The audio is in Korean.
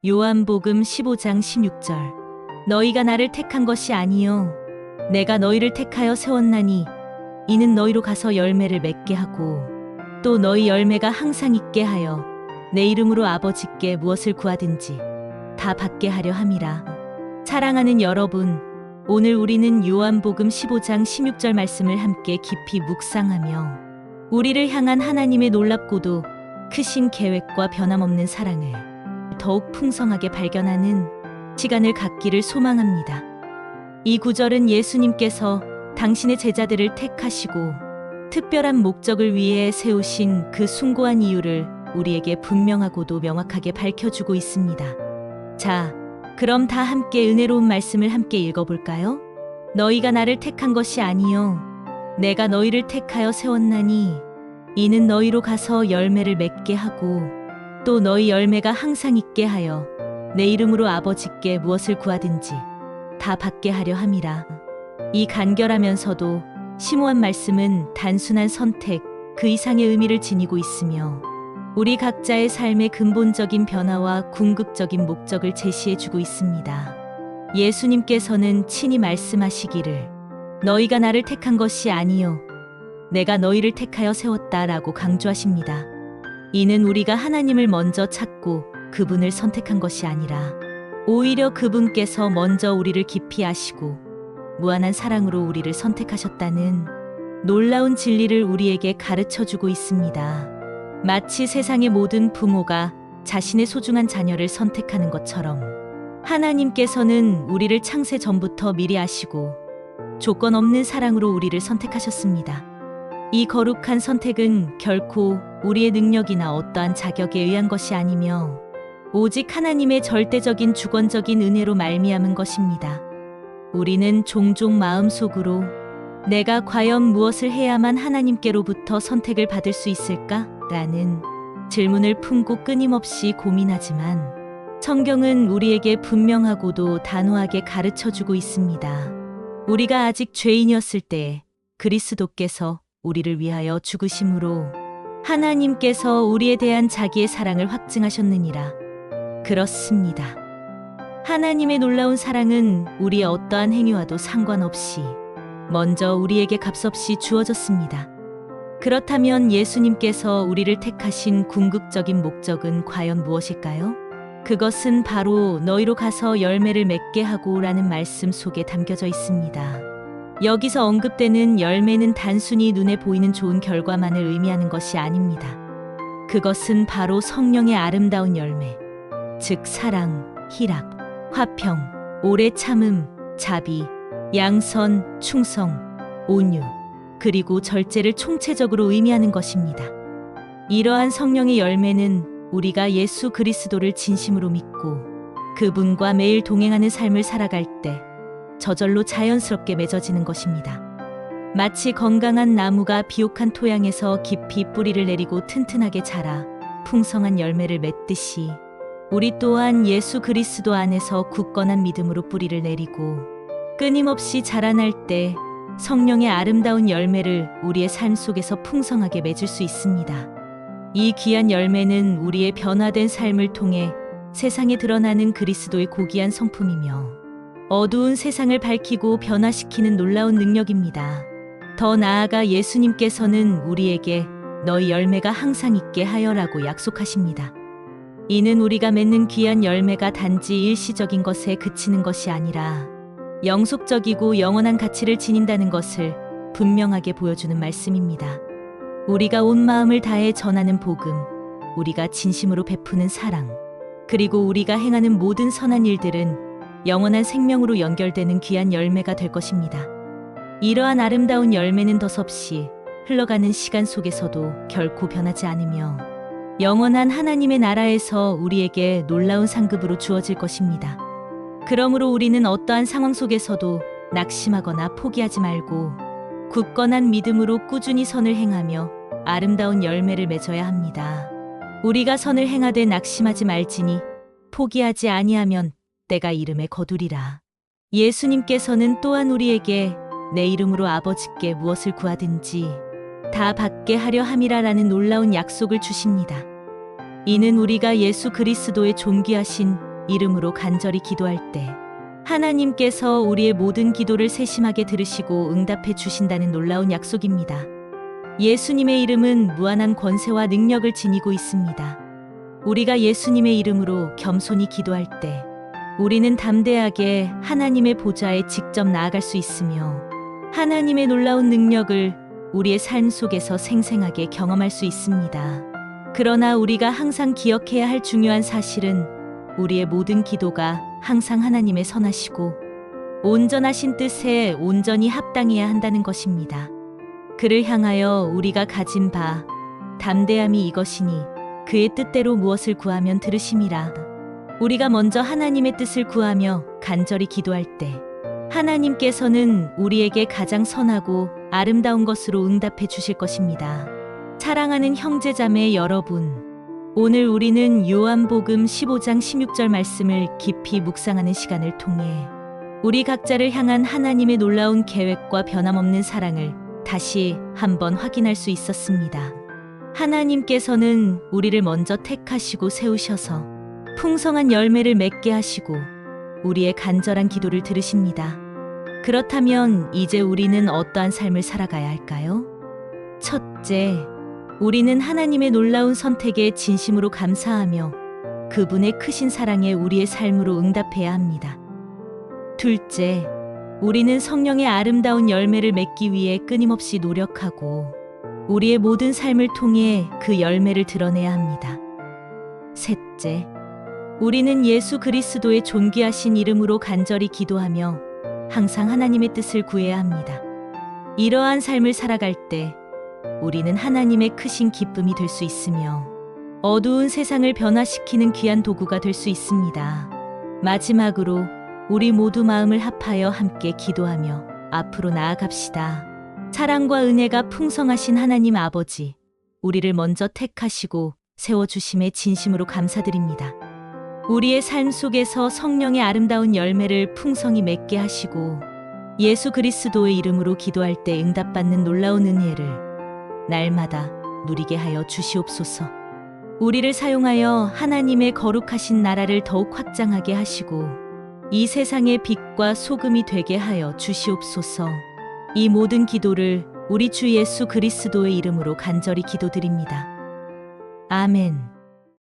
요한복음 15장 16절. 너희가 나를 택한 것이 아니요 내가 너희를 택하여 세웠나니 이는 너희로 가서 열매를 맺게 하고 또 너희 열매가 항상 있게 하여 내 이름으로 아버지께 무엇을 구하든지 다 받게 하려 함이라. 사랑하는 여러분, 오늘 우리는 요한복음 15장 16절 말씀을 함께 깊이 묵상하며 우리를 향한 하나님의 놀랍고도 크신 계획과 변함없는 사랑을 더욱 풍성하게 발견하는 시간을 갖기를 소망합니다. 이 구절은 예수님께서 당신의 제자들을 택하시고 특별한 목적을 위해 세우신 그 숭고한 이유를 우리에게 분명하고도 명확하게 밝혀주고 있습니다. 자, 그럼 다 함께 은혜로운 말씀을 함께 읽어볼까요? 너희가 나를 택한 것이 아니요 내가 너희를 택하여 세웠나니 이는 너희로 가서 열매를 맺게 하고 또 너희 열매가 항상 있게 하여 내 이름으로 아버지께 무엇을 구하든지 다 받게 하려 함이라. 이 간결하면서도 심오한 말씀은 단순한 선택 그 이상의 의미를 지니고 있으며 우리 각자의 삶의 근본적인 변화와 궁극적인 목적을 제시해주고 있습니다. 예수님께서는 친히 말씀하시기를 너희가 나를 택한 것이 아니요 내가 너희를 택하여 세웠다라고 강조하십니다. 이는 우리가 하나님을 먼저 찾고 그분을 선택한 것이 아니라 오히려 그분께서 먼저 우리를 깊이 아시고 무한한 사랑으로 우리를 선택하셨다는 놀라운 진리를 우리에게 가르쳐주고 있습니다. 마치 세상의 모든 부모가 자신의 소중한 자녀를 선택하는 것처럼 하나님께서는 우리를 창세 전부터 미리 아시고 조건 없는 사랑으로 우리를 선택하셨습니다. 이 거룩한 선택은 결코 우리의 능력이나 어떠한 자격에 의한 것이 아니며 오직 하나님의 절대적인 주권적인 은혜로 말미암은 것입니다. 우리는 종종 마음속으로 내가 과연 무엇을 해야만 하나님께로부터 선택을 받을 수 있을까? 라는 질문을 품고 끊임없이 고민하지만 성경은 우리에게 분명하고도 단호하게 가르쳐주고 있습니다. 우리가 아직 죄인이었을 때에 그리스도께서 우리를 위하여 죽으심으로 하나님께서 우리에 대한 자기의 사랑을 확증하셨느니라. 그렇습니다. 하나님의 놀라운 사랑은 우리의 어떠한 행위와도 상관없이 먼저 우리에게 값없이 주어졌습니다. 그렇다면 예수님께서 우리를 택하신 궁극적인 목적은 과연 무엇일까요? 그것은 바로 너희로 가서 열매를 맺게 하고 라는 말씀 속에 담겨져 있습니다. 여기서 언급되는 열매는 단순히 눈에 보이는 좋은 결과만을 의미하는 것이 아닙니다. 그것은 바로 성령의 아름다운 열매, 즉 사랑, 희락, 화평, 오래 참음, 자비, 양선, 충성, 온유, 그리고 절제를 총체적으로 의미하는 것입니다. 이러한 성령의 열매는 우리가 예수 그리스도를 진심으로 믿고 그분과 매일 동행하는 삶을 살아갈 때 저절로 자연스럽게 맺어지는 것입니다. 마치 건강한 나무가 비옥한 토양에서 깊이 뿌리를 내리고 튼튼하게 자라 풍성한 열매를 맺듯이 우리 또한 예수 그리스도 안에서 굳건한 믿음으로 뿌리를 내리고 끊임없이 자라날 때 성령의 아름다운 열매를 우리의 삶 속에서 풍성하게 맺을 수 있습니다. 이 귀한 열매는 우리의 변화된 삶을 통해 세상에 드러나는 그리스도의 고귀한 성품이며 어두운 세상을 밝히고 변화시키는 놀라운 능력입니다. 더 나아가 예수님께서는 우리에게 너희 열매가 항상 있게 하여라고 약속하십니다. 이는 우리가 맺는 귀한 열매가 단지 일시적인 것에 그치는 것이 아니라 영속적이고 영원한 가치를 지닌다는 것을 분명하게 보여주는 말씀입니다. 우리가 온 마음을 다해 전하는 복음, 우리가 진심으로 베푸는 사랑, 그리고 우리가 행하는 모든 선한 일들은 영원한 생명으로 연결되는 귀한 열매가 될 것입니다. 이러한 아름다운 열매는 덧없이 흘러가는 시간 속에서도 결코 변하지 않으며 영원한 하나님의 나라에서 우리에게 놀라운 상급으로 주어질 것입니다. 그러므로 우리는 어떠한 상황 속에서도 낙심하거나 포기하지 말고 굳건한 믿음으로 꾸준히 선을 행하며 아름다운 열매를 맺어야 합니다. 우리가 선을 행하되 낙심하지 말지니 포기하지 아니하면 때가 이름에 거두리라. 예수님께서는 또한 우리에게 내 이름으로 아버지께 무엇을 구하든지 다 받게 하려 함이라라는 놀라운 약속을 주십니다. 이는 우리가 예수 그리스도의 존귀하신 이름으로 간절히 기도할 때 하나님께서 우리의 모든 기도를 세심하게 들으시고 응답해 주신다는 놀라운 약속입니다. 예수님의 이름은 무한한 권세와 능력을 지니고 있습니다. 우리가 예수님의 이름으로 겸손히 기도할 때 우리는 담대하게 하나님의 보좌에 직접 나아갈 수 있으며 하나님의 놀라운 능력을 우리의 삶 속에서 생생하게 경험할 수 있습니다. 그러나 우리가 항상 기억해야 할 중요한 사실은 우리의 모든 기도가 항상 하나님의 선하시고 온전하신 뜻에 온전히 합당해야 한다는 것입니다. 그를 향하여 우리가 가진 바 담대함이 이것이니 그의 뜻대로 무엇을 구하면 들으심이라. 우리가 먼저 하나님의 뜻을 구하며 간절히 기도할 때 하나님께서는 우리에게 가장 선하고 아름다운 것으로 응답해 주실 것입니다. 사랑하는 형제자매 여러분, 오늘 우리는 요한복음 15장 16절 말씀을 깊이 묵상하는 시간을 통해 우리 각자를 향한 하나님의 놀라운 계획과 변함없는 사랑을 다시 한번 확인할 수 있었습니다. 하나님께서는 우리를 먼저 택하시고 세우셔서 풍성한 열매를 맺게 하시고 우리의 간절한 기도를 들으십니다. 그렇다면 이제 우리는 어떠한 삶을 살아가야 할까요? 첫째, 우리는 하나님의 놀라운 선택에 진심으로 감사하며 그분의 크신 사랑에 우리의 삶으로 응답해야 합니다. 둘째, 우리는 성령의 아름다운 열매를 맺기 위해 끊임없이 노력하고 우리의 모든 삶을 통해 그 열매를 드러내야 합니다. 셋째, 우리는 예수 그리스도의 존귀하신 이름으로 간절히 기도하며 항상 하나님의 뜻을 구해야 합니다. 이러한 삶을 살아갈 때 우리는 하나님의 크신 기쁨이 될 수 있으며 어두운 세상을 변화시키는 귀한 도구가 될 수 있습니다. 마지막으로 우리 모두 마음을 합하여 함께 기도하며 앞으로 나아갑시다. 사랑과 은혜가 풍성하신 하나님 아버지, 우리를 먼저 택하시고 세워주심에 진심으로 감사드립니다. 우리의 삶 속에서 성령의 아름다운 열매를 풍성히 맺게 하시고 예수 그리스도의 이름으로 기도할 때 응답받는 놀라운 은혜를 날마다 누리게 하여 주시옵소서. 우리를 사용하여 하나님의 거룩하신 나라를 더욱 확장하게 하시고 이 세상의 빛과 소금이 되게 하여 주시옵소서. 이 모든 기도를 우리 주 예수 그리스도의 이름으로 간절히 기도드립니다. 아멘.